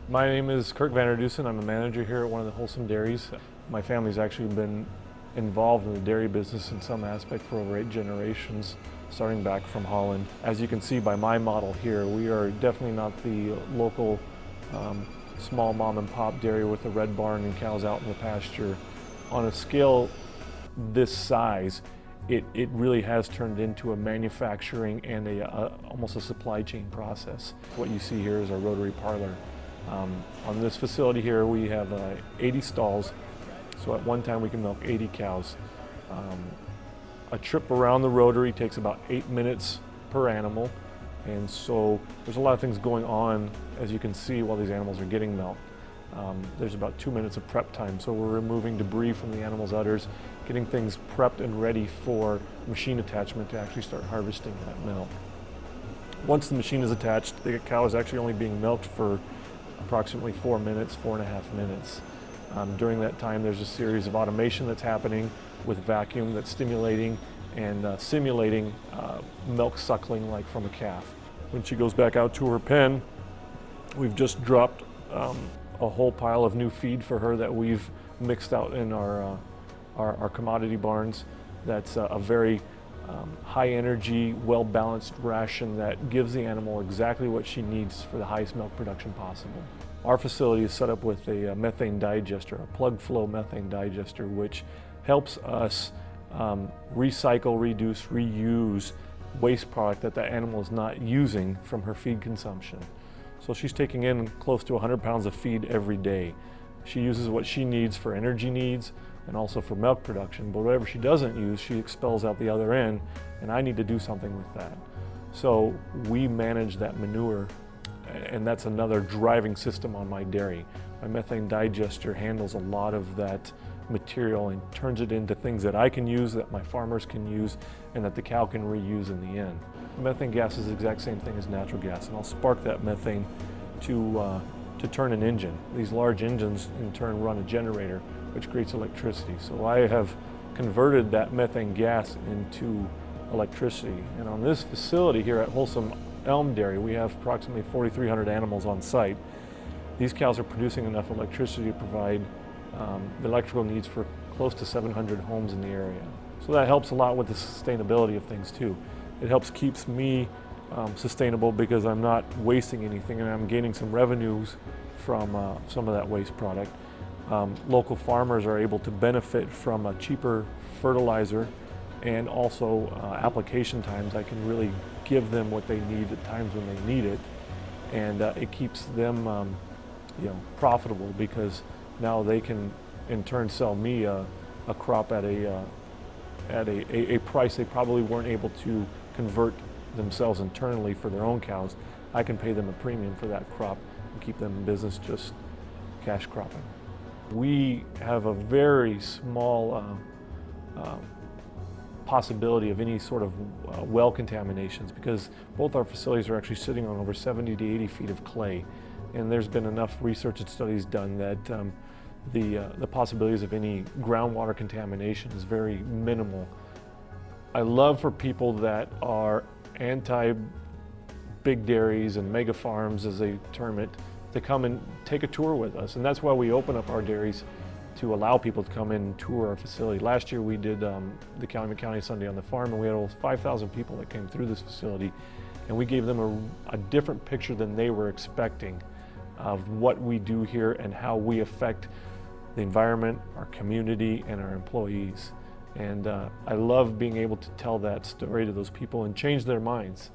My name is Kirk Vanderdusen. I'm a manager here at one of the Holsum dairies. My family's actually been involved in the dairy business in some aspect for over 8 generations, starting back from Holland. As you can see by my model here, we are definitely not the local small mom and pop dairy with a red barn and cows out in the pasture. On a scale this size, it really has turned into a manufacturing and almost a supply chain process. What you see here is our rotary parlor. On this facility here, we have 80 stalls, so at one time we can milk 80 cows. A trip around the rotary takes about 8 minutes per animal, and so there's a lot of things going on, as you can see, while these animals are getting milked. There's about 2 minutes of prep time, so we're removing debris from the animal's udders, getting things prepped and ready for machine attachment to actually start harvesting that milk. Once the machine is attached, the cow is actually only being milked for approximately 4 minutes, 4.5 minutes. During that time, there's a series of automation that's happening with vacuum that's stimulating and simulating milk suckling like from a calf. When she goes back out to her pen, we've just dropped a whole pile of new feed for her that we've mixed out in our commodity barns. That's a very high energy, well-balanced ration that gives the animal exactly what she needs for the highest milk production possible. Our facility is set up with a methane digester, a plug flow methane digester, which helps us recycle, reduce, reuse waste product that the animal is not using from her feed consumption. So she's taking in close to 100 pounds of feed every day. She uses what she needs for energy needs and also for milk production, but whatever she doesn't use, she expels out the other end, and I need to do something with that. So we manage that manure, and that's another driving system on my dairy. My methane digester handles a lot of that material and turns it into things that I can use, that my farmers can use, and that the cow can reuse in the end. Methane gas is the exact same thing as natural gas, and I'll spark that methane to turn an engine. These large engines in turn run a generator, which creates electricity. So I have converted that methane gas into electricity. And on this facility here at Holsum Elm Dairy, we have approximately 4,300 animals on site. These cows are producing enough electricity to provide the electrical needs for close to 700 homes in the area. So that helps a lot with the sustainability of things too. It helps keeps me sustainable because I'm not wasting anything and I'm gaining some revenues from some of that waste product. Local farmers are able to benefit from a cheaper fertilizer, and also application times. I can really give them what they need at times when they need it, and it keeps them profitable, because now they can in turn sell me a crop at a price they probably weren't able to convert themselves internally for their own cows. I can pay them a premium for that crop and keep them in business just cash cropping. We have a very small possibility of any sort of well contaminations, because both our facilities are actually sitting on over 70 to 80 feet of clay, and there's been enough research and studies done that the possibilities of any groundwater contamination is very minimal. I love for people that are anti-big dairies and mega farms, as they term it, to come and take a tour with us. And that's why we open up our dairies, to allow people to come in and tour our facility. Last year we did the Calumet County Sunday on the Farm, and we had almost 5,000 people that came through this facility, and we gave them a different picture than they were expecting of what we do here and how we affect the environment, our community, and our employees. And I love being able to tell that story to those people and change their minds.